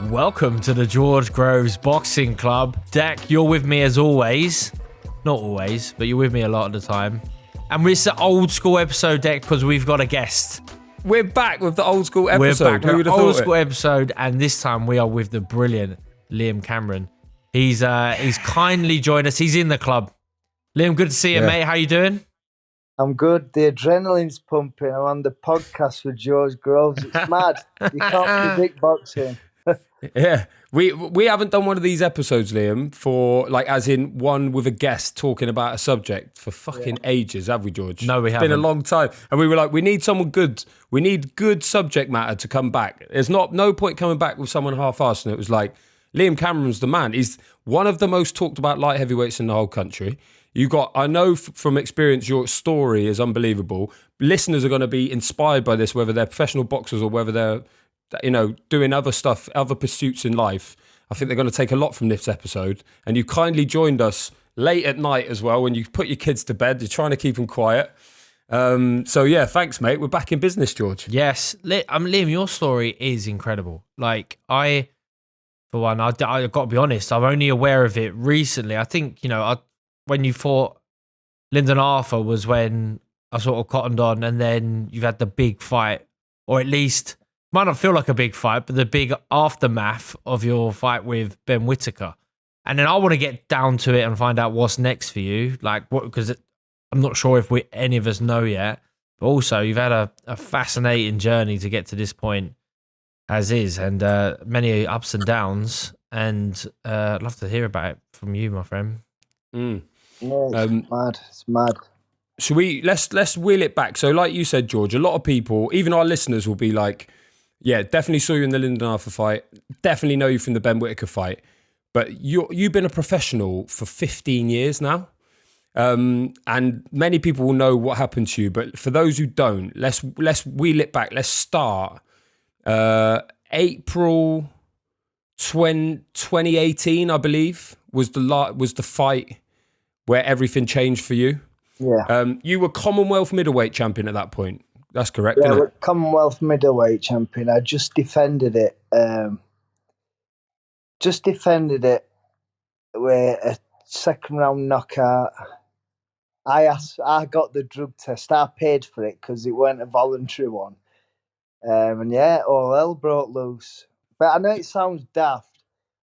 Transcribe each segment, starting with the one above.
Welcome to the George Groves Boxing Club. Dec, you're with me as always. Not always, but you're with me a lot of the time. And it's an old school episode, Dec, because we've got a guest. We're back with the old school episode. We're back with the old school episode, and this time we are with the brilliant Liam Cameron. He's kindly joined us. He's in the club. Liam, good to see you, mate. How you doing? I'm good. The adrenaline's pumping. I'm on the podcast with George Groves. It's mad. You can't predict boxing. Yeah, we haven't done one of these episodes, Liam, for like as in one with a guest talking about a subject for fucking ages, have we, George? No, we haven't. It's been a long time, and we were like, we need someone good. We need good subject matter to come back. There's no point coming back with someone half-assed, and it was like Liam Cameron's the man. He's one of the most talked about light heavyweights in the whole country. I know from experience, your story is unbelievable. Listeners are going to be inspired by this, whether they're professional boxers or whether they're, doing other stuff, other pursuits in life. I think they're going to take a lot from this episode. And you kindly joined us late at night as well when you put your kids to bed. You're trying to keep them quiet. Thanks, mate. We're back in business, George. Yes. Liam, your story is incredible. Like, I got to be honest, I'm only aware of it recently. I think, when you fought Lyndon Arthur was when I sort of cottoned on, and then you've had the big fight, or at least might not feel like a big fight, but the big aftermath of your fight with Ben Whittaker. And then I want to get down to it and find out what's next for you, like what, because I'm not sure if any of us know yet. But also, you've had a fascinating journey to get to this point, as is, and many ups and downs. And I'd love to hear about it from you, my friend. Mm. Yeah, it's mad. Should we let's wheel it back? So, like you said, George, a lot of people, even our listeners, will be like, "Yeah, definitely saw you in the Lyndon Arthur fight. Definitely know you from the Ben Whittaker fight." But you've been a professional for 15 years now, and many people will know what happened to you. But for those who don't, let's wheel it back. Let's start April 2018, I believe, was the fight where everything changed for you. Yeah. You were Commonwealth middleweight champion at that point. That's correct, Yeah, isn't it? Commonwealth middleweight champion. I just defended it. With a second round knockout. I got the drug test. I paid for it because it weren't a voluntary one. All hell broke loose. But I know it sounds daft.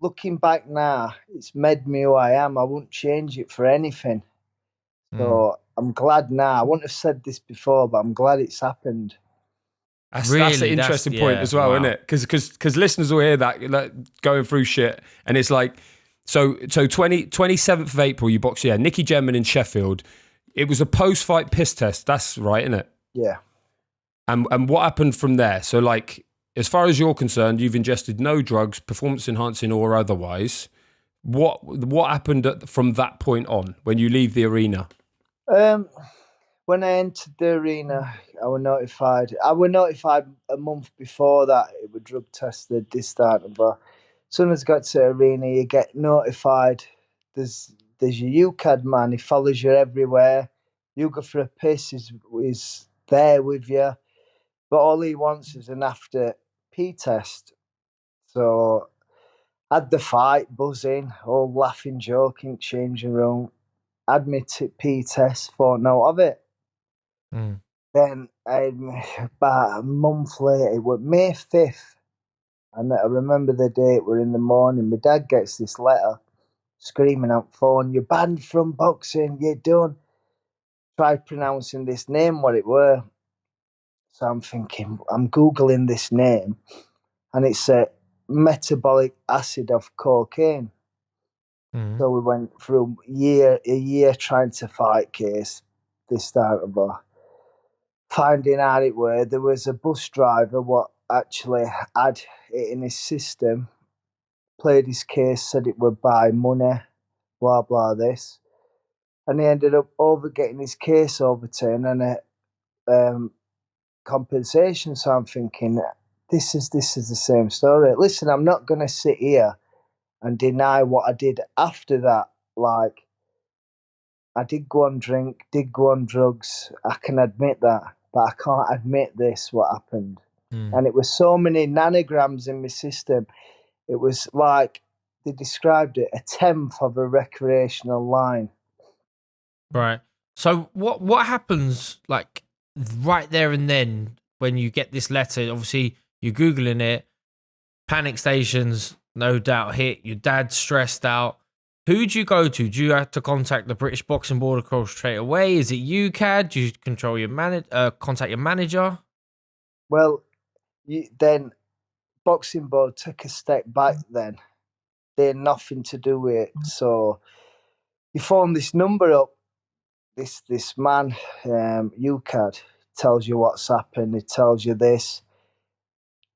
Looking back now, it's made me who I am. I wouldn't change it for anything. So I'm glad now. I wouldn't have said this before, but I'm glad it's happened. That's an interesting point as well, isn't it? Because listeners will hear that, like, going through shit, and it's like, so 27th of April, you boxed, Nicky Gemman in Sheffield. It was a post-fight piss test. That's right, isn't it? Yeah. And what happened from there? So, like, as far as you're concerned, you've ingested no drugs, performance enhancing or otherwise. What happened from that point on when you leave the arena? When I entered the arena, I was notified. I was notified a month before that it was drug tested, this, that, and that. As soon as I got to the arena, you get notified. There's your UCAD man. He follows you everywhere. You go for a piss, is there with you. But all he wants is an after P test. So had the fight, buzzing, all laughing, joking, changing room. Had my P test, thought no of it. Then about a month later, it was May 5th. And I remember the date, we're in the morning. My dad gets this letter screaming out phone, "You're banned from boxing, you're done." Try pronouncing this name, what it were. So I'm thinking, I'm Googling this name, and it's a metabolic acid of cocaine. Mm-hmm. So we went through a year trying to fight case, this, that, and that. Finding out there was a bus driver what actually had it in his system, played his case, said it would buy money, blah, blah, this. And he ended up getting his case overturned and a compensation. So I'm thinking, this is the same story. Listen, I'm not going to sit here and deny what I did after that. Like, I did go on drink, did go on drugs. I can admit that. But I can't admit this, what happened. And it was so many nanograms in my system. It was like they described it a tenth of a recreational line. Right. So what happens like right there and then when you get this letter? Obviously, you're googling it. Panic stations, no doubt, hit. Your dad's stressed out. Who do you go to? Do you have to contact the British Boxing Board of course straight away? Is it UCAD? Do you control your contact your manager? Well, then Boxing Board took a step back then. They had nothing to do with it. So you phone this number up, this man, UCAD, tells you what's happened, he tells you this.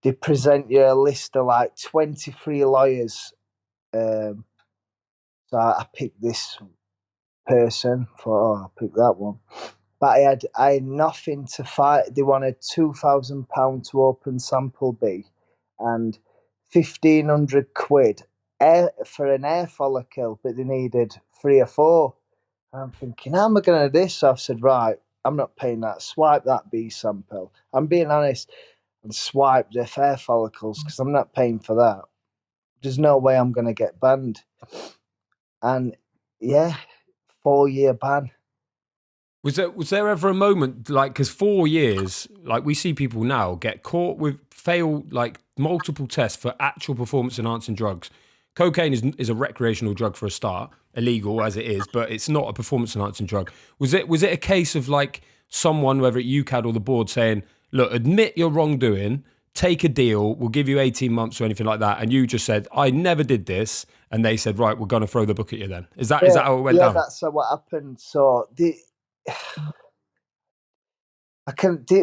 They present you a list of like 23 lawyers. So I picked this person, I'll pick that one. But I had nothing to fight. They wanted £2,000 to open sample B and 1,500 quid for an hair follicle, but they needed 3 or 4. And I'm thinking, how am I going to do this? So I've said, right, I'm not paying that. Swipe that B sample. I'm being honest, and swipe the hair follicles because I'm not paying for that. There's no way I'm going to get banned. And yeah, 4-year ban. Was there ever a moment like, because 4 years, like we see people now get caught with fail like multiple tests for actual performance enhancing drugs. Cocaine is a recreational drug for a start, illegal as it is, but it's not a performance enhancing drug. Was it a case of like someone, whether at UCAD or the board, saying, look, admit your wrongdoing, take a deal, we'll give you 18 months or anything like that, and you just said, I never did this, and they said, right, we're going to throw the book at you then? Is that how it went down? Yeah, that's what happened. So they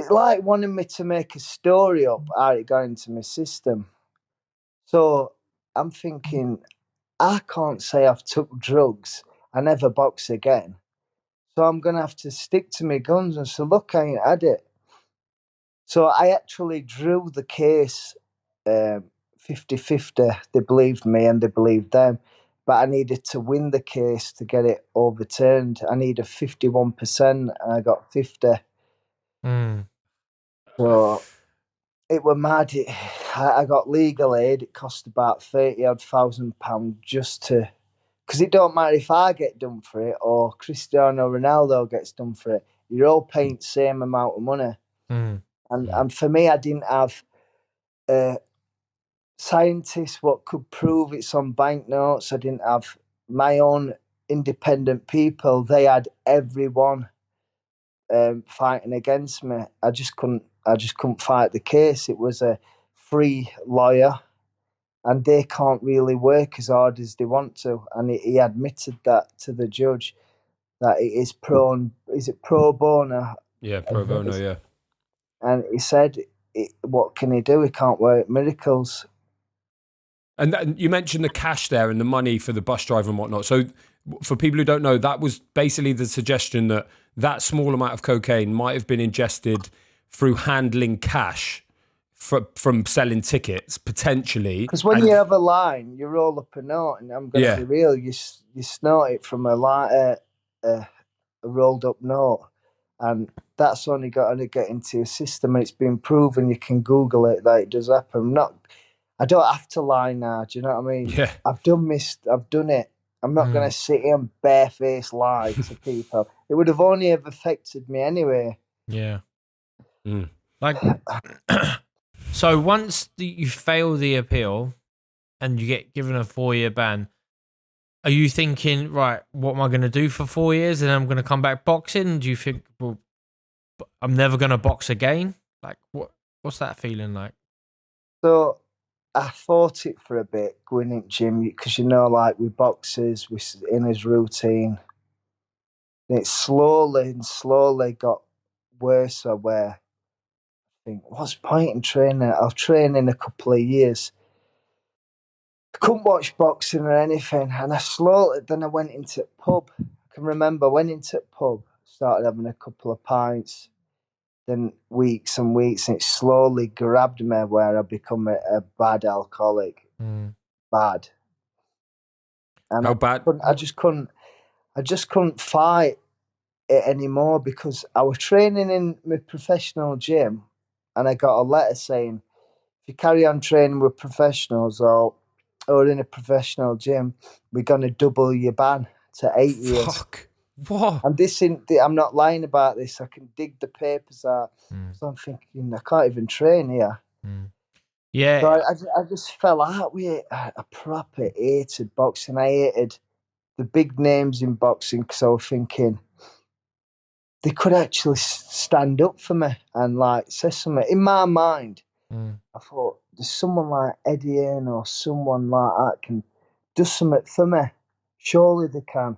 like wanted me to make a story up how it got into my system. So I'm thinking, I can't say I've took drugs. I never box again. So I'm going to have to stick to my guns and say, look, I ain't had it. So I actually drew the case 50-50. They believed me and they believed them. But I needed to win the case to get it overturned. I needed 51% and I got 50. So it were mad. I got legal aid. It cost about £30,000 just to, because it don't matter if I get done for it or Cristiano Ronaldo gets done for it. You're all paying the same amount of money. And for me, I didn't have scientists what could prove it's on banknotes. I didn't have my own independent people. They had everyone fighting against me. I just couldn't fight the case. It was a free lawyer, and they can't really work as hard as they want to. And he admitted that to the judge, that it is is it pro bono? Yeah, pro bono, yeah. And he said, what can he do? He can't work miracles. And you mentioned the cash there and the money for the bus driver and whatnot. So for people who don't know, that was basically the suggestion that that small amount of cocaine might have been ingested through handling cash from selling tickets, potentially. Because when you have a line, you roll up a note, and I'm going to be real, you snort it from a rolled up note. And that's only got to get into your system, and it's been proven. You can Google it that it does happen. I don't have to lie now. Do you know what I mean? Yeah. I've done it. I'm not going to sit here and barefaced lie to people. It would have only have affected me anyway. Yeah. Like, so once you fail the appeal and you get given a 4-year ban, are you thinking, right, what am I going to do for 4 years and I'm going to come back boxing? Do you think, well, I'm never going to box again? Like, what's that feeling like? So I thought it for a bit, going in gym, because like with boxers, we're in his routine. And it slowly got worse, where I think, what's the point in training? I'll train in a couple of years. I couldn't watch boxing or anything, and then I went into the pub. I can remember, went into the pub, started having a couple of pints, then weeks and weeks, and it slowly grabbed me where I become a bad alcoholic. Bad. And how bad? I just couldn't fight it anymore, because I was training in my professional gym, and I got a letter saying, if you carry on training with professionals, or or in a professional gym, we're gonna double your ban to 8 years. Fuck. What? And I'm not lying about this. I can dig the papers out. So I'm thinking, I can't even train here. Yeah. So I just fell out with it. I proper hated boxing. I hated the big names in boxing because I was thinking they could actually stand up for me and like say something. In my mind, I thought there's someone like Eddie Hearn or someone like that can do something for me. Surely they can.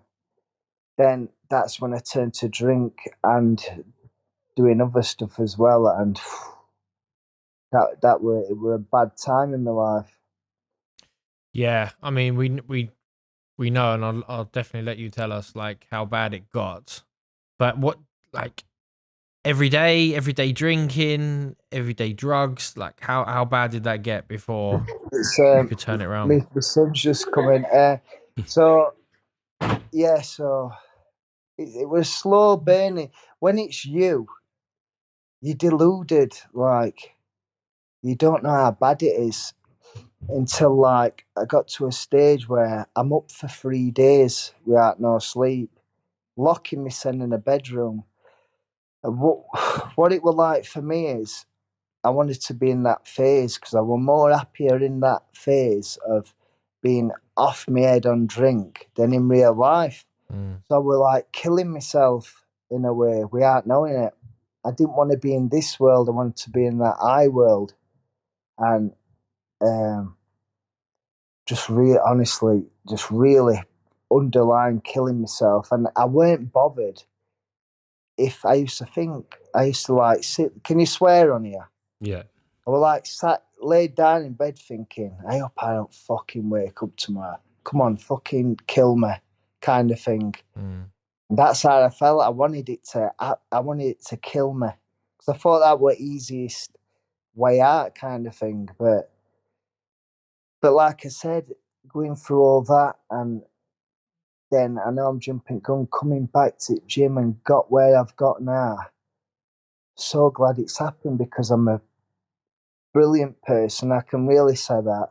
Then that's when I turned to drink and doing other stuff as well, and it were a bad time in my life. Yeah, I mean, we know, and I'll definitely let you tell us like how bad it got. But what, like, everyday drinking, everyday drugs, like how bad did that get before It's you could turn it around? my son's just coming. So yeah, so it was slow burning. When it's you're deluded, like you don't know how bad it is until like I got to a stage where I'm up for 3 days without no sleep, locking myself in a bedroom. And what it was like for me is I wanted to be in that phase because I was more happier in that phase of being off my head on drink than in real life. So I was like killing myself in a way without knowing it. I didn't want to be in this world. I wanted to be in that I world. And honestly, just really underlying killing myself. And I weren't bothered if I used to like sit. Can you swear on here? Yeah. I was like laid down in bed thinking, I hope I don't fucking wake up tomorrow. Come on, fucking kill me, kind of thing. And that's how I felt. I wanted it to kill me because I thought that was easiest way out, kind of thing. But like I said, going through all that, and then I know I'm jumping gun, coming back to the gym and got where I've got now. So glad it's happened because I'm a brilliant person. I can really say that.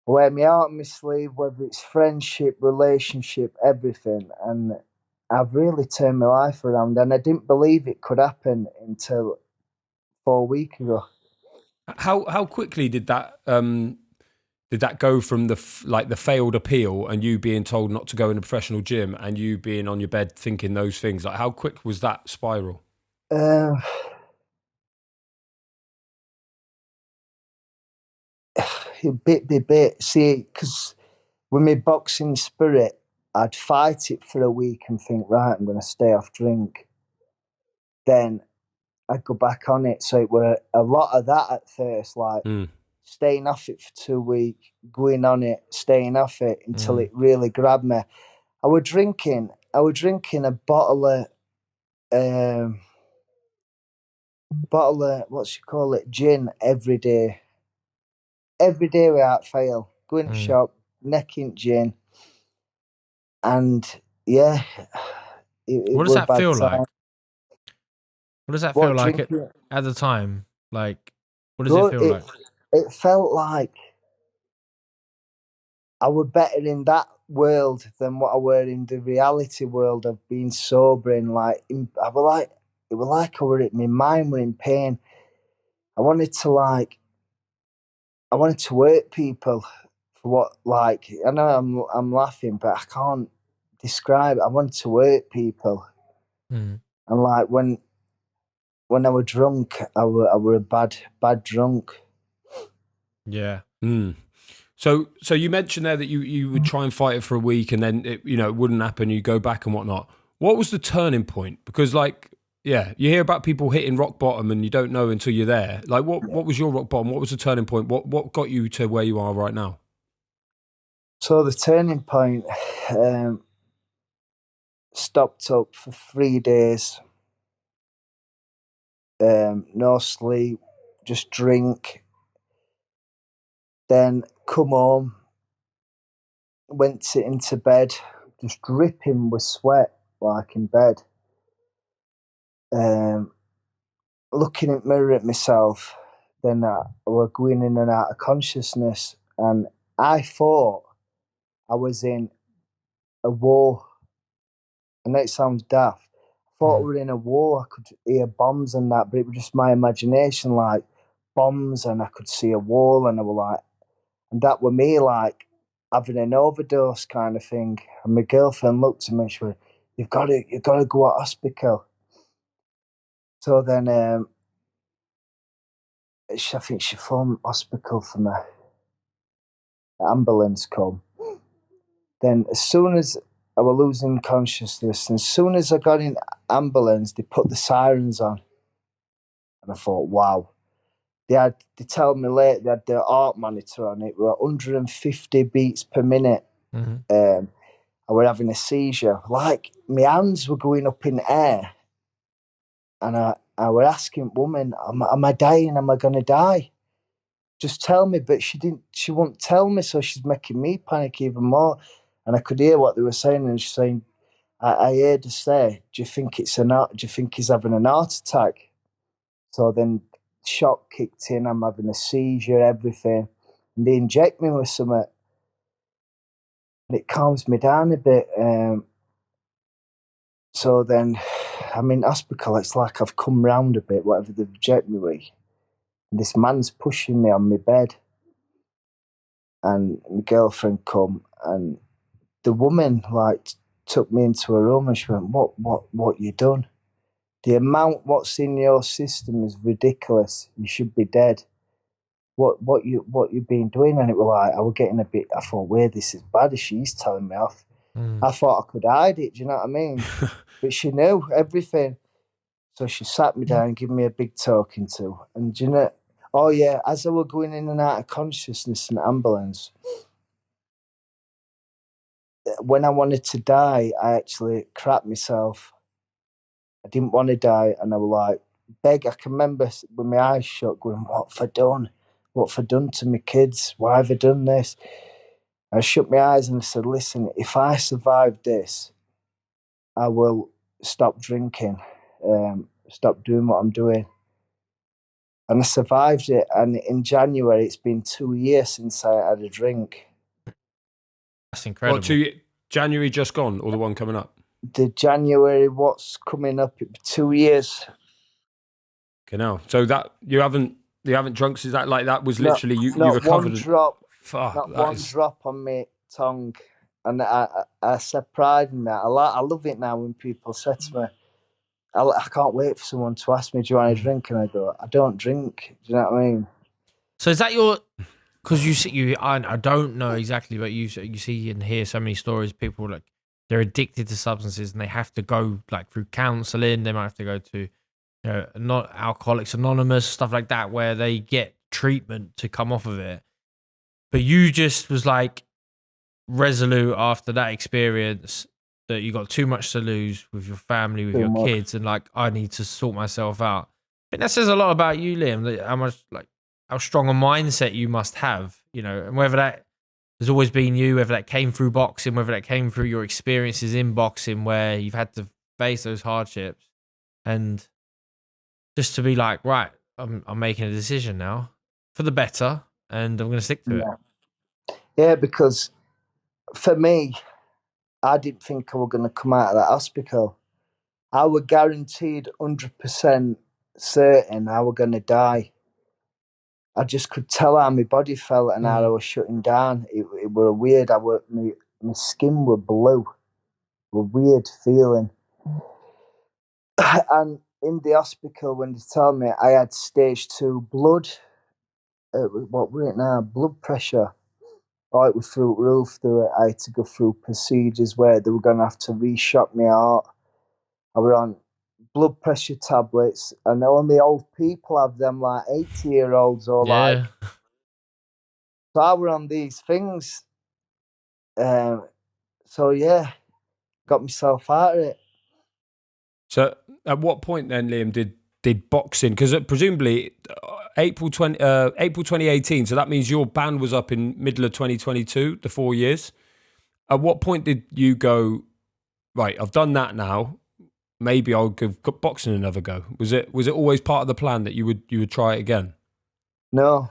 Wear me out on my sleeve, whether it's friendship, relationship, everything. And I've really turned my life around. And I didn't believe it could happen until 4 weeks ago. How quickly did that go from the failed appeal and you being told not to go in a professional gym and you being on your bed thinking those things? Like, how quick was that spiral? Bit by bit. See, because with my boxing spirit, I'd fight it for a week and think, right, I'm going to stay off drink. Then I'd go back on it. So it were a lot of that at first, like staying off it for 2 weeks, going on it, staying off it until it really grabbed me. I was drinking a bottle of gin every day without fail. Going to shop, necking gin, and yeah, it What does was a that bad feel time. like? What does that feel What like drinking? at the time? Like, what does it Good. feel like? It felt like I were better in that world than what I were in the reality world of being sober. And like, it was like my mind were in pain. I wanted to hurt people for what, like, I know I'm laughing, but I can't describe it. I wanted to hurt people. And like, when I was drunk, I were a bad drunk. Yeah. So you mentioned there that you would try and fight it for a week and then it wouldn't happen. You go back and whatnot. What was the turning point? Because you hear about people hitting rock bottom and you don't know until you're there. Like what was your rock bottom? What was the turning point? What got you to where you are right now? So the turning point, stopped up for 3 days. No sleep, just drink. Then come home, went into bed, just dripping with sweat, like in bed. Looking in the mirror at myself, then I was going in and out of consciousness, and I thought I was in a war. I know it sounds daft. I thought we were in a war. I could hear bombs and that, but it was just my imagination, like bombs, and I could see a wall, and I was like, and that were me, like having an overdose kind of thing. And my girlfriend looked at me and she went, you've got to go to hospital. So then I think she phoned hospital for me. Ambulance come. Then as soon as I was losing consciousness, and as soon as I got in ambulance, they put the sirens on. And I thought, wow. They told me later they had the heart monitor on it. Were 150 beats per minute. I were having a seizure. Like my hands were going up in the air, and I were asking woman, "Am I dying? Am I going to die? Just tell me." But she didn't. She won't tell me, so she's making me panic even more. And I could hear what they were saying, and she's saying, "I heard her say, do you think do you think he's having an heart attack?" So then shock kicked in. I'm having a seizure, everything, and they inject me with something, and it calms me down a bit. So then I'm in hospital. It's like I've come round a bit, whatever they've injected me with. And this man's pushing me on my bed, and my girlfriend come, and the woman like took me into a room, and she went, "What you done? The amount what's in your system is ridiculous. You should be dead. What you been doing?" And it was like I was getting a bit. I thought, "Where this is bad." As she's telling me off, I thought I could hide it. Do you know what I mean? But she knew everything, so she sat me down and gave me a big talking to. And do you know? Oh yeah, as I were going in and out of consciousness in the ambulance, when I wanted to die, I actually crapped myself. I didn't want to die, and I was like, beg. I can remember with my eyes shut, going, "What have I done? What have I done to my kids? Why have I done this?" I shut my eyes and I said, "Listen, if I survive this, I will stop drinking, stop doing what I'm doing." And I survived it. And in January, it's been 2 years since I had a drink. That's incredible. Well, January just gone, or the one coming up? The January, what's coming up? 2 years. Genau. So that you haven't drunk. Is that like that was literally you recovered? One drop. Fuck, Not one drop on my tongue. And I said pride in that. I love it now when people say to me, I can't wait for someone to ask me, "Do you want a drink?" And I go, "I don't drink." Do you know what I mean? So is that your? Because I don't know exactly, but you see and hear so many stories. People like they're addicted to substances and they have to go like through counselling. They might have to go to, not Alcoholics Anonymous, stuff like that, where they get treatment to come off of it. But you just was like resolute after that experience that you got too much to lose with your family, with your kids, and like I need to sort myself out. I think that says a lot about you, Liam. How strong a mindset you must have, and whether that has always been you, whether that came through boxing, whether that came through your experiences in boxing where you've had to face those hardships, and just to be like, right, I'm making a decision now for the better, and I'm going to stick to it. Yeah, because for me, I didn't think I was going to come out of that hospital. I was guaranteed 100% certain I was going to die. I just could tell how my body felt and how I was shutting down. It were weird. My skin were blue. A weird feeling. And in the hospital, when they told me I had stage 2 blood, what were it now? Blood pressure. Oh, it was through the roof. I had to go through procedures where they were going to have to reshock my heart. I was on blood pressure tablets, and only old people have them, like 80-year-olds or like. So I were on these things. So yeah, got myself out of it. So at what point then, Liam, did boxing? Because presumably April 2018. So that means your ban was up in middle of 2022, the 4 years. At what point did you go, right, I've done that now, maybe I'll give boxing another go? Was it always part of the plan that you would try it again? No,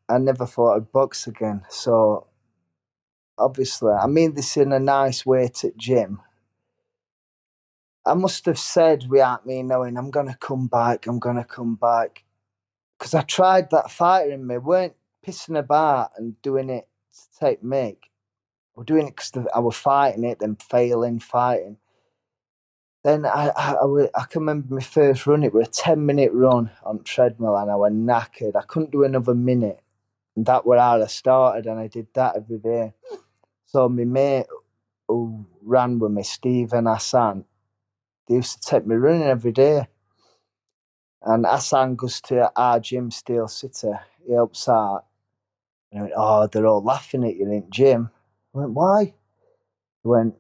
I never thought I'd box again. So obviously, I mean this in a nice way to Jim. I must have said without me knowing, I'm going to come back. Because I tried that fighter in me. Weren't pissing about and doing it to take Mick. We're doing it because I was fighting it, then fighting. Then I can remember my first run. It was a 10-minute run on treadmill, and I was knackered. I couldn't do another minute, and that was how I started. And I did that every day. So my mate who ran with me, Steve and Hassan, they used to take me running every day. And Hassan goes to our gym, Steel City. He helps out. And I went, oh, they're all laughing at you in gym. I went, why? He went,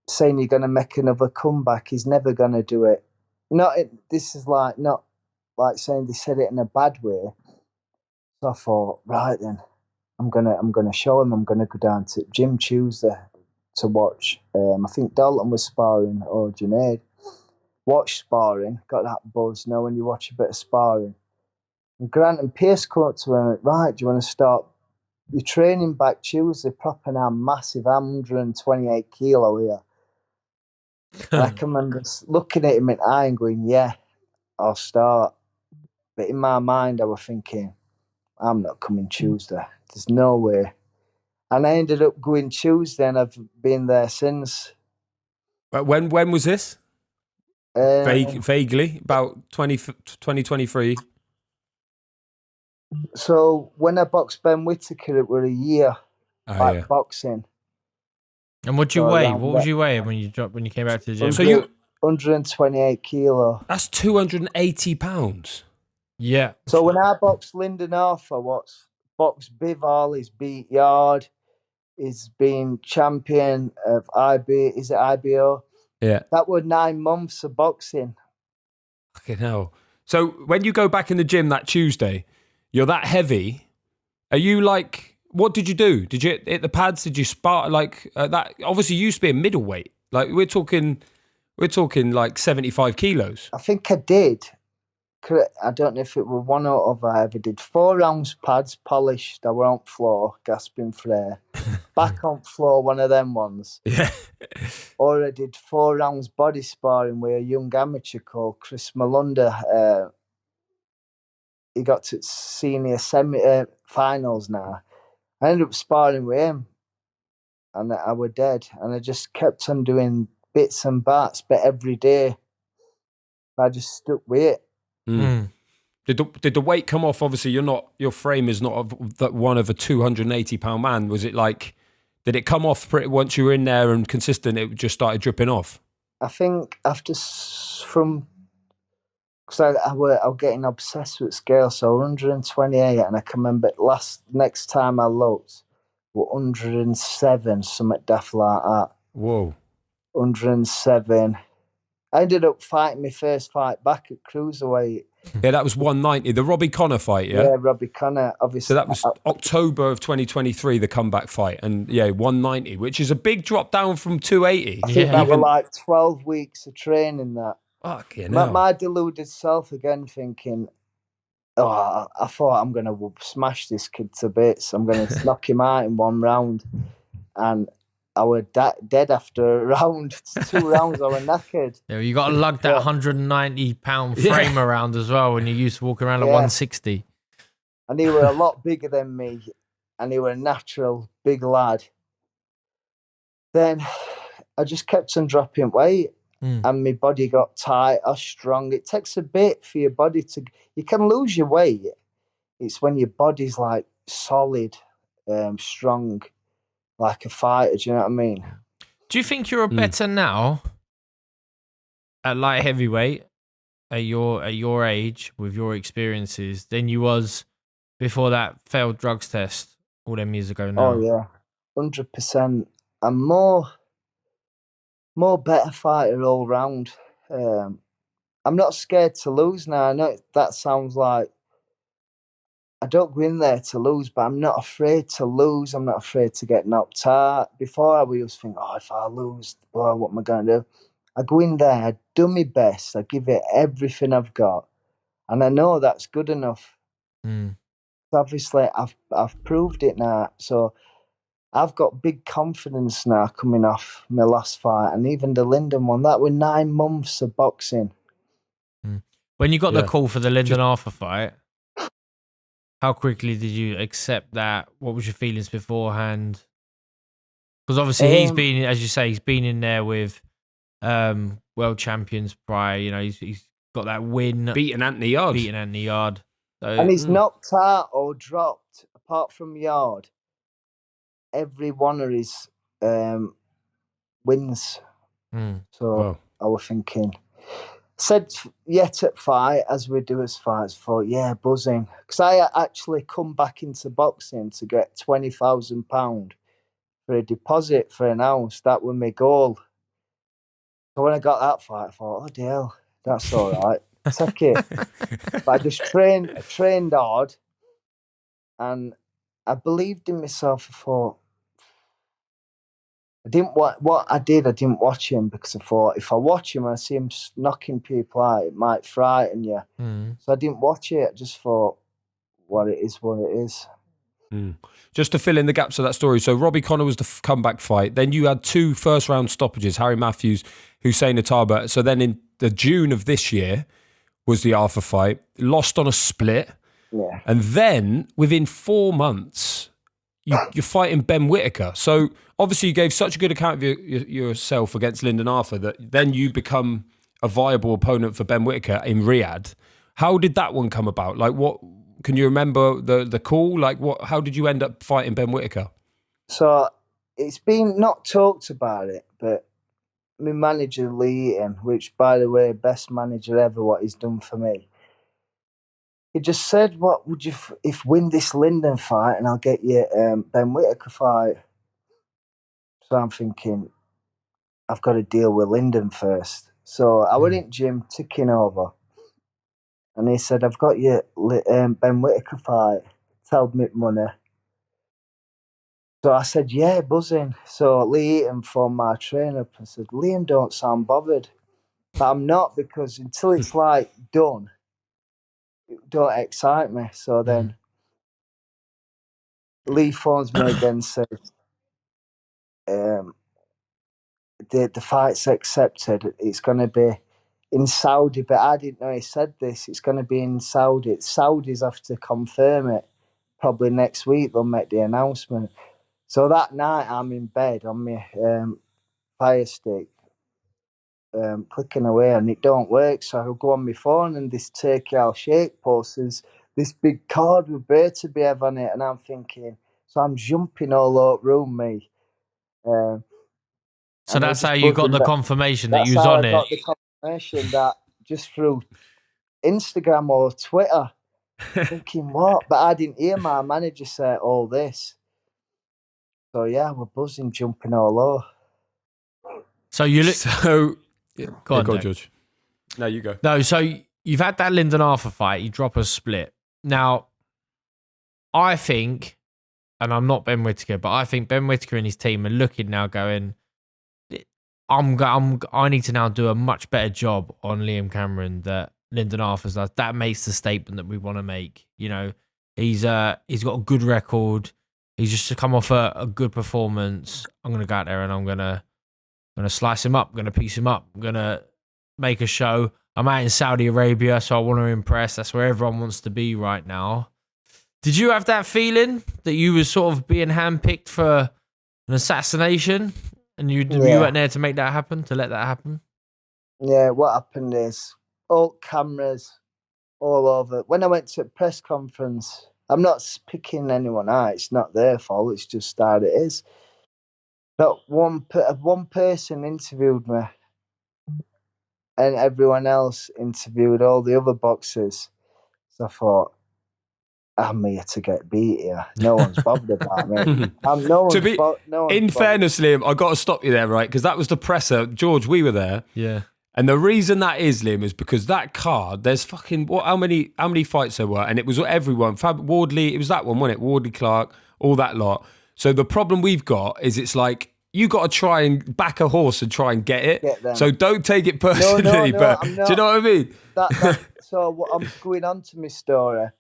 saying you're going to make another comeback. He's never going to do it. This is not like saying they said it in a bad way. So I thought, right then, I'm gonna show him. I'm gonna go down to gym Tuesday to watch. I think Dalton was sparring or Junaid. Watch sparring, got that buzz. Now when you watch a bit of sparring, and Grant and Pierce come up to me and went, right, do you want to start your training back Tuesday? Proper now, massive, 128 kilo here. And I can remember looking at him in the eye and going, yeah, I'll start. But in my mind, I was thinking, I'm not coming Tuesday. There's no way. And I ended up going Tuesday, and I've been there since. When was this? Vaguely, about 2023. So when I boxed Ben Whittaker, it was a year boxing. And what'd you weigh? What was you weighing when you came back to the gym? So you 128 kilo. That's 280 pounds. Yeah. So when I boxed Lyndon Arthur, boxed Bival, he's beat Yard, he's been champion of is it IBO? Yeah. That was 9 months of boxing. Fucking hell. So when you go back in the gym that Tuesday, you're that heavy. Are you like, what did you do? Did you hit the pads? Did you spar like that? Obviously you used to be a middleweight. Like we're talking like 75 kilos. I think I did. I don't know if it was one or other. I ever did 4 rounds pads, polished. I were on floor, gasping for air. Back on floor, one of them ones. Yeah. Or I did 4 rounds body sparring with a young amateur called Chris Malunda. He got to senior finals now. I ended up sparring with him, and I was dead. And I just kept on doing bits and bats, but every day I just stuck with it. Mm. Did the weight come off? Obviously, your frame is not one of a 280-pound man. Was it like, did it come off once you were in there and consistent? It just started dripping off. I think because I was getting obsessed with scale, so 128, and I can remember next time I looked, 107, something daft like that. Whoa. 107. I ended up fighting my first fight back at cruiserweight. Yeah, that was 190, the Robbie Connor fight, yeah? Yeah, Robbie Connor, obviously. So that was October of 2023, the comeback fight. And yeah, 190, which is a big drop down from 280. I think that were like 12 weeks of training that. Fucking hell. My deluded self again thinking, I thought I'm going to smash this kid to bits. I'm going to knock him out in 1 round. And I was dead after a round. 2 rounds, I was knackered. Yeah, you got to lug that 190-pound frame around as well when you used to walk around at 160. And he were a lot bigger than me. And he were a natural big lad. Then I just kept on dropping weight. And my body got tight or strong. It takes a bit for your body to... You can lose your weight. It's when your body's like solid, strong, like a fighter. Do you know what I mean? Do you think you're better now at light heavyweight at your age with your experiences than you was before that failed drugs test all them years ago now? Oh yeah, 100%. I'm more better fighter all round. I'm not scared to lose now. I know that sounds like I don't go in there to lose, but I'm not afraid to lose. I'm not afraid to get knocked out. Before I used to think, if I lose, what am I going to do? I go in there, I do my best, I give it everything I've got, and I know that's good enough. Obviously, I've proved it now. So I've got big confidence now coming off my last fight, and even the Lyndon one. That were 9 months of boxing. When you got the Yeah. call for the Lyndon Arthur fight, how quickly did you accept that? What was your feelings beforehand? Because obviously he's been, as you say, he's been in there with world champions prior. You know, he's got that win, beating Anthony Yard. So, and he's knocked out or dropped, apart from Yard, every one of his wins. So I was thinking, said yet at fight, as we do as fights, thought, yeah, buzzing. Because I actually come back into boxing to get £20,000 for a deposit for an house. That was my goal. So when I got that fight, I thought, oh, dear, that's all right. Take it. But I just trained hard, and I believed in myself. I thought, I didn't watch him because I thought if I watch him and I see him knocking people out, it might frighten you. So I didn't watch it. I just thought, what it is. Just to fill in the gaps of that story. So Robbie Connor was the comeback fight. Then you had 2 first-round stoppages, Harry Matthews, Hussein Ataba. So then in the June of this year was the Arthur fight. Lost on a split. Yeah. And then within 4 months, you're fighting Ben Whittaker. So obviously you gave such a good account of yourself against Lyndon Arthur that then you become a viable opponent for Ben Whittaker in Riyadh. How did that one come about? Like, what can you remember the call? Like, how did you end up fighting Ben Whittaker? So it's been not talked about it, but my manager Lee Eaton, which by the way, best manager ever, what he's done for me. He just said, what would you if win this Lyndon fight and I'll get you Ben Whittaker fight. So I'm thinking, I've got to deal with Lyndon first. So I went in gym, ticking over. And he said, I've got you Ben Whittaker fight. Tell me money. So I said, yeah, buzzing. So Lee Eaton phoned my trainer up and said, Liam, don't sound bothered. But I'm not, because until it's like done, it don't excite me. So then Lee phones me again and says, the fight's accepted. It's going to be in Saudi, but I didn't know he said this. It's going to be in Saudi. Saudis have to confirm it. Probably next week they'll make the announcement. So that night I'm in bed on my Fire Stick, clicking away, and it don't work. So I'll go on my phone, and this Turkey Al Sheikh posters this big card with Berta Bev on it, and I'm thinking, so I'm jumping all over me. So that's how you got the confirmation that you was on it. That's how I got the confirmation that just through Instagram or Twitter. Thinking what? But I didn't hear my manager say all this. So yeah, we're buzzing, jumping all over. So go on, George. No, you go. No, so you've had that Lyndon Arthur fight. You drop a split. Now, I think, and I'm not Ben Whittaker, but I think Ben Whittaker and his team are looking now, going, I need to now do a much better job on Liam Cameron that Lyndon Arthur's does. That makes the statement that we want to make. You know, he's got a good record. He's just come off a good performance. I'm gonna go out there and I'm gonna slice him up. I'm gonna piece him up. I'm gonna make a show. I'm out in Saudi Arabia, so I want to impress. That's where everyone wants to be right now. Did you have that feeling that you were sort of being handpicked for an assassination, and you weren't there to make that happen, to let that happen? Yeah, what happened is all cameras all over. When I went to a press conference, I'm not picking anyone out. It's not their fault. It's just how it is. But one person interviewed me, and everyone else interviewed all the other boxers. So I thought, I'm here to get beat here. No one's bothered about me. In fairness, Liam, I got to stop you there, right? Because that was the presser. George, we were there. Yeah. And the reason that is, Liam, is because that card, there's fucking, how many fights there were? And it was everyone. Wardley, it was that one, wasn't it? Wardley, Clark, all that lot. So the problem we've got is it's like, you got to try and back a horse and try and get it. So don't take it personally. No, but do you know what I mean? So I'm going on to my story.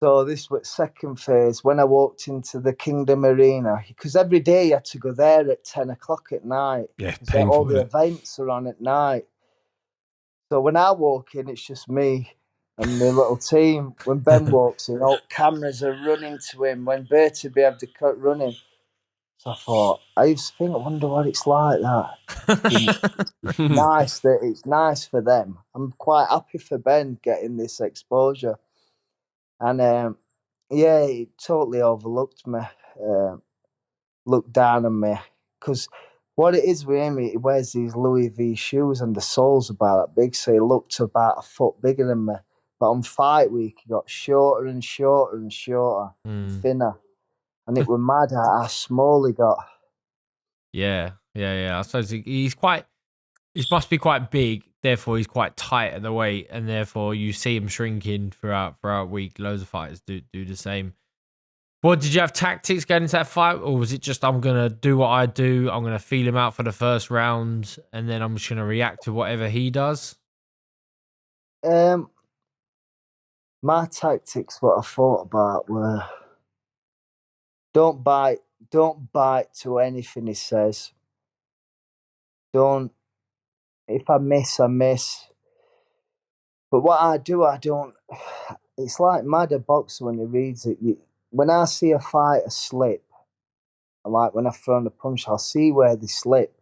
So this was second phase when I walked into the Kingdom Arena, because every day you had to go there at 10 o'clock at night. Yeah, Because painful, all the isn't it? events are on at night. So when I walk in, it's just me and my little team. When Ben walks in, all cameras are running to him. When Bertie be have the cut running. So I thought, I used to think, I wonder what it's like that. It's nice for them. I'm quite happy for Ben getting this exposure. And yeah, he totally overlooked me, looked down on me. Because what it is with him, he wears these Louis V shoes and the sole's about that big, so he looked about a foot bigger than me. But on fight week, he got shorter and shorter and shorter, thinner. And it was mad how small he got. Yeah. I suppose he must be quite big, therefore he's quite tight at the weight, and therefore you see him shrinking throughout week. Loads of fighters do the same. Well, did you have tactics going into that fight, or was it just I'm gonna do what I do, I'm gonna feel him out for the first round, and then I'm just gonna react to whatever he does? My tactics, what I thought about were don't bite to anything he says. Don't, if I miss, I miss. But what I do, I don't. It's like mad a boxer when he reads it. When I see a fighter slip, like when I've thrown a punch, I'll see where they slip.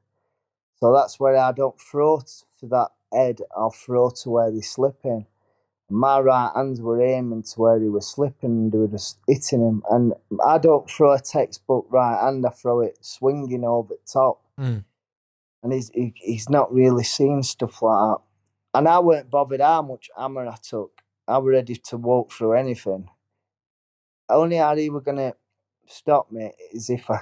So that's where I don't throw to that head. I'll throw to where they slip in. My right hands were aiming to where he was slipping and they were just hitting him. And I don't throw a textbook right hand, I throw it swinging over the top. And he's not really seen stuff like that. And I weren't bothered how much hammer I took. I was ready to walk through anything. Only how he were going to stop me is if I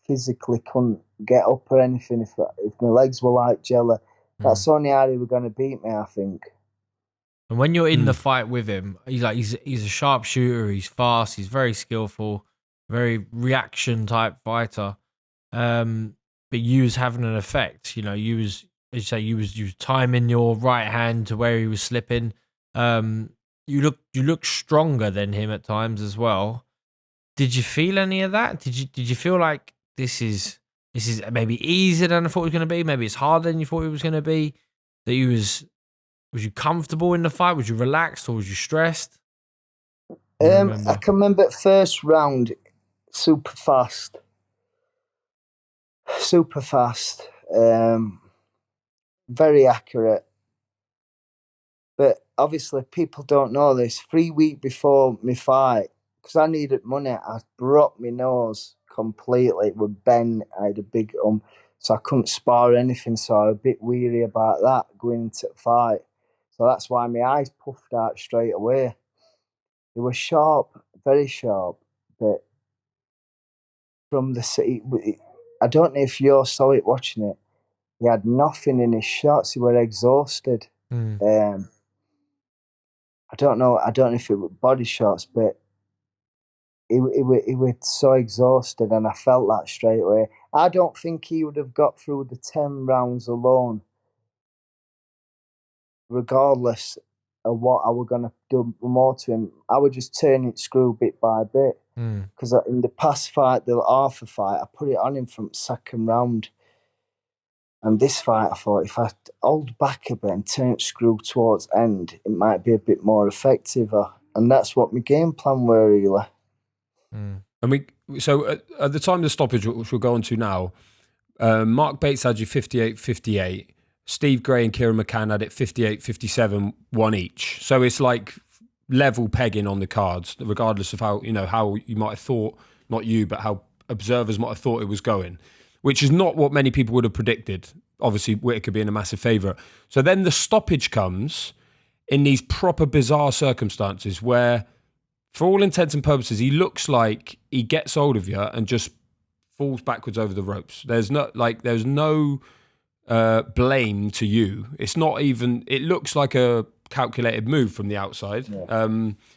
physically couldn't get up or anything, if my legs were like jelly. That's only how he were going to beat me, I think. And when you're in the fight with him, he's a sharpshooter. He's fast. He's very skillful, very reaction type fighter. But you was having an effect. You know, you was timing your right hand to where he was slipping. You look stronger than him at times as well. Did you feel any of that? Did you feel like this is maybe easier than I thought it was going to be? Maybe it's harder than you thought it was going to be. That you was you comfortable in the fight? Was you relaxed or was you stressed? I can remember first round, super fast. Very accurate. But obviously, people don't know this. 3 weeks before my fight, because I needed money, I broke my nose completely with Ben. I had a big so I couldn't spar anything. So I was a bit weary about that going into the fight. So that's why my eyes puffed out straight away. It was sharp, very sharp, but from the city, I don't know if you saw it watching it. He had nothing in his shots. He were exhausted. I don't know if it was body shots, but he was so exhausted, and I felt that straight away. I don't think he would have got through the 10 rounds alone, regardless of what I were going to do more to him. I would just turn it screw bit by bit. Because in the past fight, the Arthur fight, I put it on him from second round. And this fight, I thought, if I hold back a bit and turn it screw towards end, it might be a bit more effective. And that's what my game plan were, really. So at the time of the stoppage, which we'll go on to now, Mark Bates had you 58-58. Steve Gray and Kieran McCann had it 58-57, one each. So it's like level pegging on the cards, regardless of how you might have thought, not you, but how observers might have thought it was going, which is not what many people would have predicted. Obviously, Whittaker being a massive favourite. So then the stoppage comes in these proper bizarre circumstances where, for all intents and purposes, he looks like he gets hold of you and just falls backwards over the ropes. There's no blame to you. It's not even. It looks like a calculated move from the outside. Yeah.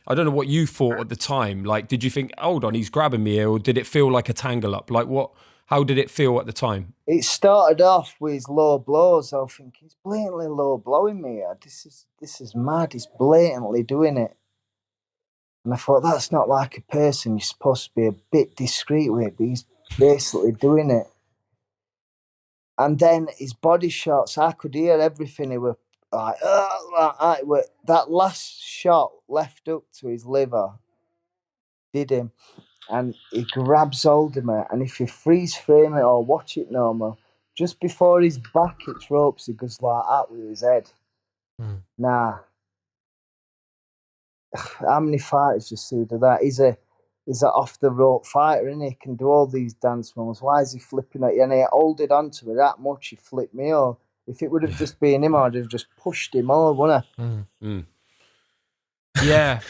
I don't know what you thought at the time. Like, did you think, hold on, he's grabbing me here, or did it feel like a tangle up? Like, what? How did it feel at the time? It started off with low blows. I was thinking, he's blatantly low blowing me here. This is mad. He's blatantly doing it. And I thought, that's not like a person. You're supposed to be a bit discreet with it, but he's basically doing it. And then his body shots, I could hear everything. He were like, that last shot left up to his liver did him. And he grabs hold of me. And if you freeze frame it or watch it normal, just before his back hits ropes, he goes like that with his head. Nah. How many fighters you see do that? He's a off the rope fighter, and he can do all these dance moves. Why is he flipping at you? And he holded on to me that much, he flipped me off. If it would have just been him, I'd have just pushed him over, wouldn't I? Yeah.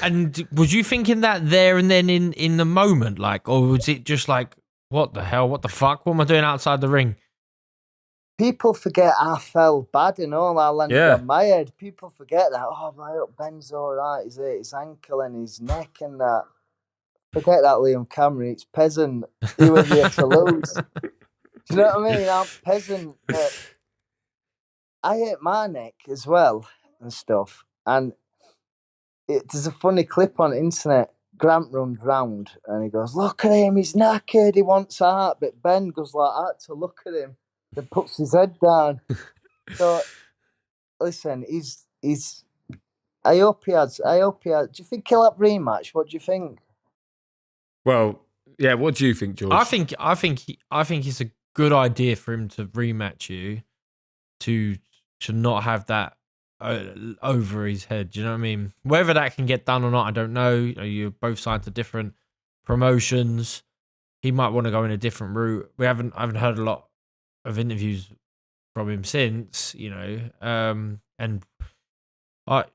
And was you thinking that there and then in the moment, like, or was it just like, what the hell, what the fuck, what am I doing outside the ring? People forget I fell bad and all. I landed on my head. People forget that. Oh, my up Ben's all right. He's hurt his ankle and his neck and that. Forget that, Liam Cameron. It's peasant. He was here to lose. Do you know what I mean? I'm peasant. I hurt my neck as well and stuff. And there's a funny clip on the internet. Grant runs round and he goes, look at him, he's knackered, he wants art. But Ben goes like that to look at him and puts his head down. So, listen, he's. I hope he has. Do you think he'll have rematch? What do you think? Well, yeah. What do you think, George? I think it's a good idea for him to rematch you, to not have that over his head. Do you know what I mean? Whether that can get done or not, I don't know. You're both signed to different promotions. He might want to go in a different route. I haven't heard a lot of interviews from him since, and I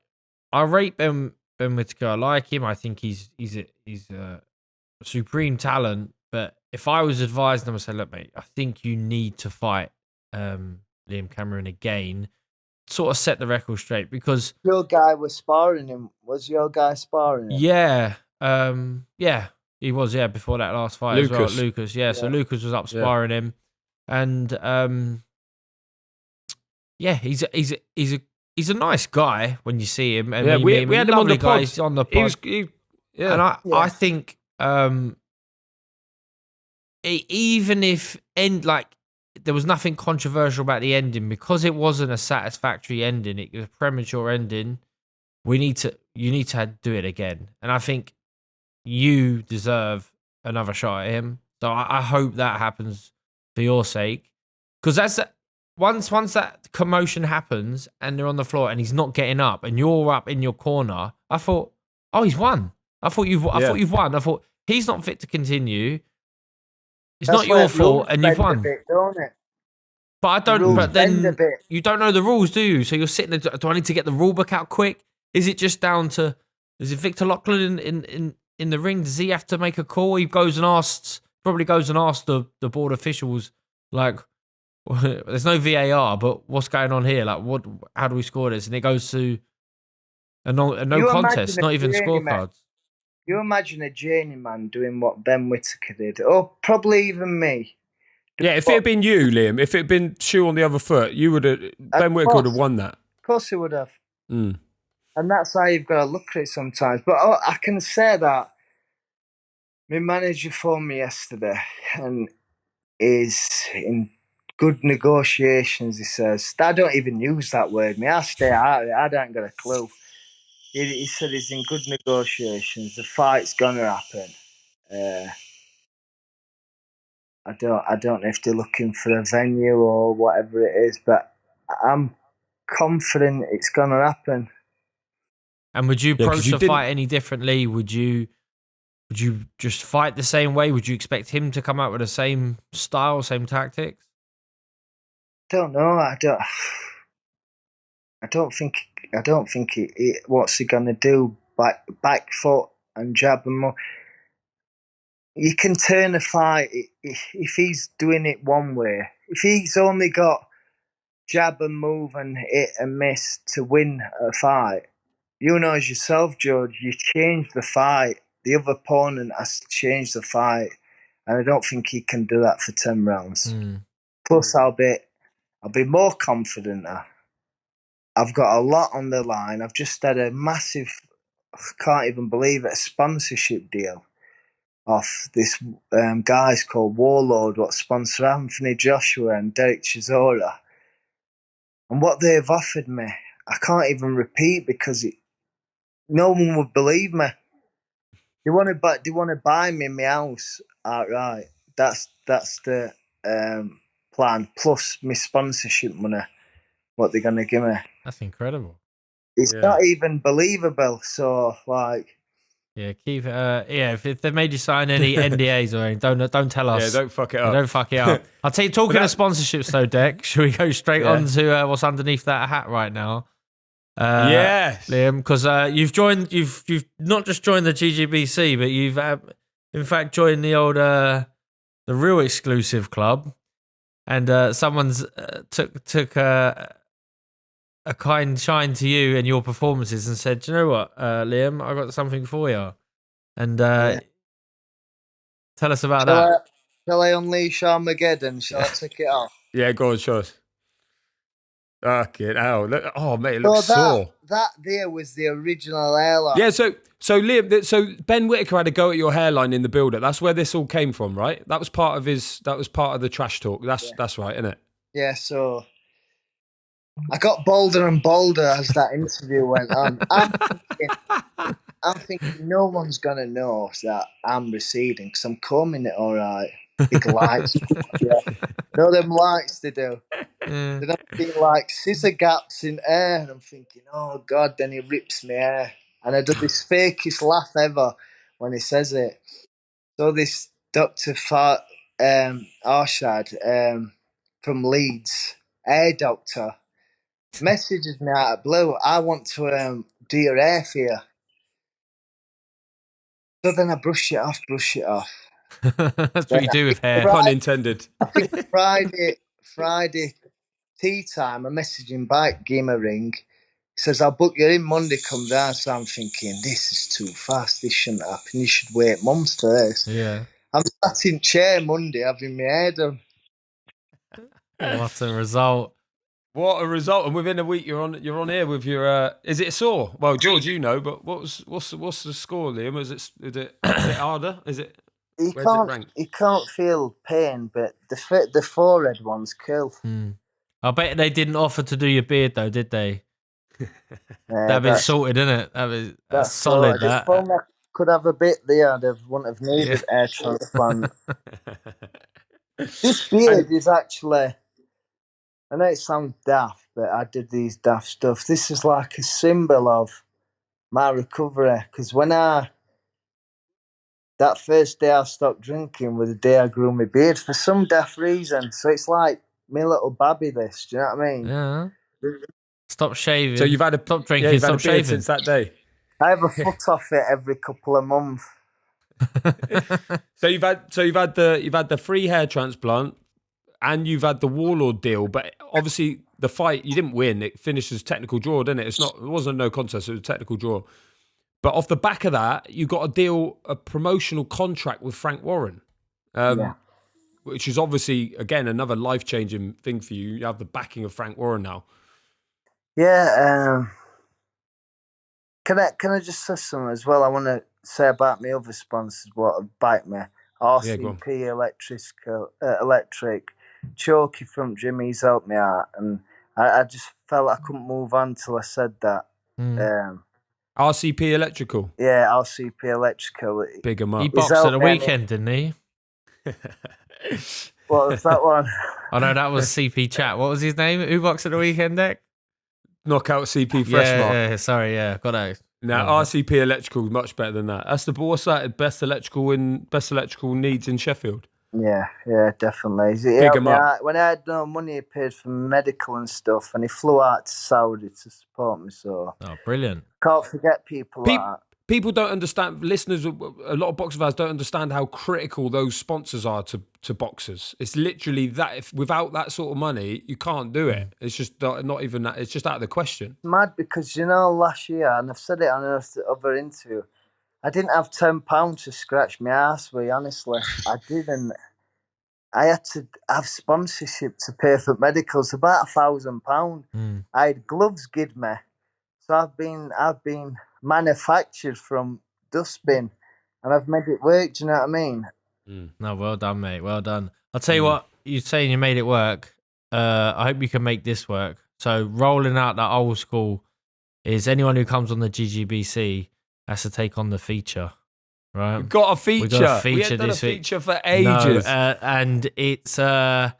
rate Ben Whittaker. I like him. I think he's a supreme talent. But if I was advising him, I'd say, look, mate, I think you need to fight Liam Cameron again, sort of set the record straight, because your guy was sparring him. Was your guy sparring him? Yeah, he was. Yeah, before that last fight as well, Lucas. Yeah, so Lucas was up sparring him, and he's a nice guy when you see him. And we had him on the pod. He's on the pod. And I think even if there was nothing controversial about the ending, because it wasn't a satisfactory ending, it was a premature ending. You need to do it again, and I think you deserve another shot at him. So I hope that happens for your sake, because that's once that commotion happens and they're on the floor and he's not getting up and you're up in your corner. I thought, oh, he's won. I thought you've won. I thought he's not fit to continue. It's not your fault, and you've won. Don't it? But I don't. But then you don't know the rules, do you? So you're sitting there. Do I need to get the rule book out quick? Is it just down to? Is it Victor Loughlin in the ring? Does he have to make a call? He goes and asks. Probably goes and asks the board officials, like, there's no VAR, but what's going on here? Like, what? How do we score this? And it goes to a no contest, not even scorecards. You imagine a journeyman doing what Ben Whittaker did, or probably even me. Yeah, if it had been you, Liam, if it had been shoe on the other foot, you would have. Ben Whittaker would have won that. Of course, he would have. And that's how you've got to look at it sometimes. But I can say that my manager phoned me yesterday and is in good negotiations. He says, I don't even use that word. I stay out of it. I don't got a clue. He said he's in good negotiations. The fight's gonna happen. I don't know if they're looking for a venue or whatever it is, but I'm confident it's gonna happen. And would you approach the fight any differently? Would you just fight the same way? Would you expect him to come out with the same style, same tactics? Don't know. I don't think what's he gonna do? Back foot and jab and more. You can turn a fight if he's doing it one way. If he's only got jab and move and hit and miss to win a fight, you know as yourself, George, you change the fight. The other opponent has to change the fight, and I don't think he can do that for 10 rounds. Plus, I'll be more confident now. I've got a lot on the line. I've just had a massive can't even believe it, a sponsorship deal off this guys called Warlord, what sponsor Anthony Joshua and Derek Chisora. And what they've offered me, I can't even repeat because no one would believe me. They want to buy me my house outright. That's the plan. Plus my sponsorship money. What they're gonna give me. That's incredible. It's not even believable. So like, yeah, keep if they made you sign any NDAs or anything, don't tell us. Yeah, don't fuck it up. Don't fuck it up. I'll tell you. Talking of sponsorships, though, Dec, should we go straight on to what's underneath that hat right now? Yes, Liam, because you've not just joined the GGBC, but you've in fact joined the old the real exclusive club, and someone's took a kind shine to you and your performances and said, "Do you know what, Liam, I got something for you." And tell us about that. Shall I unleash Armageddon? Shall I take it off? Yeah, go on, sure. Fucking hell. Oh, mate, it looks sore. That there was the original hairline. Yeah, so Liam, so Ben Whittaker had a go at your hairline in the build-up. That's where this all came from, right? That was part of the trash talk. That's right, isn't it? Yeah, so I got bolder and bolder as that interview went on. I'm thinking no one's going to know that I'm receding because I'm combing it all right. Big lights. Yeah. No, them lights they do. They're not being like scissor gaps in hair. And I'm thinking, oh, God, then he rips my hair. And I do this fakest laugh ever when he says it. So this Dr. Arshad from Leeds, hair doctor, messages me out of blue. I want to do your hair for you. So then I brush it off. That's what you do with hair. Pun intended. I think Friday tea time, I message him back, give him a ring. He says, I'll book you in Monday, come down. So I'm thinking, this is too fast. This shouldn't happen. You should wait months for this. Yeah. I'm sat in chair Monday having my hair done. What a result. What a result! And within a week, you're on here with your. Is it sore? Well, George, you know, but what's the score, Liam? Is it harder? Is it? You can't feel pain, but the forehead one's cool. I bet they didn't offer to do your beard though, did they? That'd be sorted, innit? That's solid. That. If only I could have a bit there, I wouldn't have needed hair transplant. This beard is actually. I know it sounds daft, but I did these daft stuff. This is like a symbol of my recovery. Because that first day I stopped drinking was the day I grew my beard for some daft reason. So it's like my little babby, this. Do you know what I mean? Yeah. Stop shaving. So you've had stop drinking. You've stop shaving since that day. I have a foot off it every couple of months. So you've had the free hair transplant. And you've had the Warlord deal, but obviously the fight, you didn't win. It finished as technical draw, didn't it? It wasn't a no contest, it was a technical draw. But off the back of that, you got a promotional contract with Frank Warren, which is obviously, again, another life-changing thing for you. You have the backing of Frank Warren now. Yeah. Can I just say something as well? I want to say about my other sponsors, what have backed me. RCP Electric. Chokey from Jimmy's helped me out, and I just felt I couldn't move on till I said that. RCP Electrical. Yeah, RCP Electrical. Big 'em up. He boxed at the weekend, didn't he? What was that one? Oh no, that was CP Chat. What was his name? Who boxed at the weekend, Dec? Knockout CP Freshmark. Yeah, sorry, got that. Now RCP Electrical is much better than that. That's what's that? Best electrical needs in Sheffield. Yeah, definitely. When I had no money, he paid for medical and stuff, and he flew out to Saudi to support me. So, brilliant! Can't forget people like that. People don't understand. Listeners, a lot of boxing fans don't understand how critical those sponsors are to boxers. It's literally that. Without that sort of money, you can't do it. It's just not even that. It's just out of the question. It's mad because last year, and I've said it on another interview, I didn't have £10 to scratch my ass with. Honestly, I didn't. I had to have sponsorship to pay for medicals, about £1,000. I had gloves give me, so I've been manufactured from dustbin, and I've made it work. Do you know what I mean? No, well done, mate. Well done. I'll tell you what, you're saying you made it work. I hope you can make this work. So rolling out that old school is anyone who comes on the GGBC has to take on the feature, right? We've got a feature. We got a feature we haven't done a this week. feature for ages. No, and it's a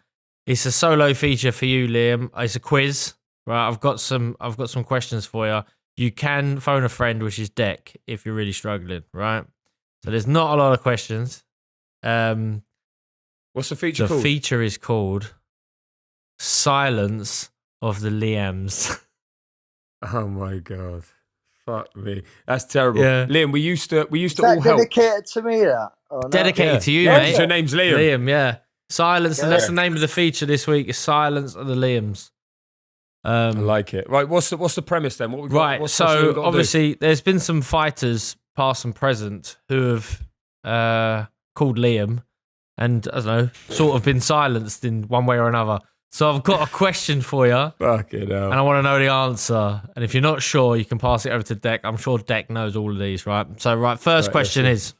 solo feature for you, Liam. It's a quiz, right? I've got some questions for you. You can phone a friend, which is Dec, if you're really struggling, right? So there's not a lot of questions. What's the feature called? The feature is called Silence of the Liams. Oh my god. Fuck me. That's terrible. Yeah. Liam, we used to Is all that help. dedicated to me, that? Or not? Dedicated to you, Yeah, mate. 'cause your name's Liam. Liam, yeah. Silence, and Yeah. that's the name of the feature this week, is Silence of the Liams. I like it. Right, what's the premise then? What we got, Right, what's we so got to obviously there's been some fighters, past and present, who have called Liam and, I don't know, sort of been silenced in one way or another. So I've got a question for you, do? Fucking hell. and I want to know the answer. And if you're not sure, you can pass it over to Dec. I'm sure Dec knows all of these, right? So, right, first Right, question let's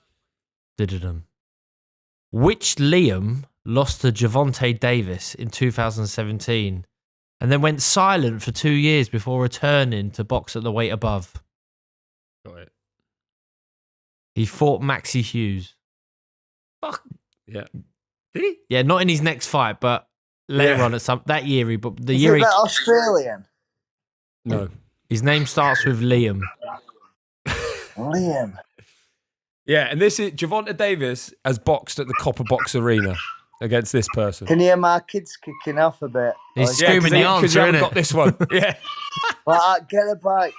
is, which Liam lost to Gervonta Davis in 2017 and then went silent for 2 years before returning to box at the weight above? Got it. He fought Maxie Hughes. Fuck. Yeah. Did he? Yeah, not in his next fight, but later on at that year he. But the Is year it that Australian? No. his name starts with Liam. Liam. Yeah, and this is Gervonta Davis has boxed at the Copper Box Arena against this person. Can you hear my kids kicking off a bit? He's Or- screaming the you answer, haven't innit? got this one. Yeah. Well, get it back.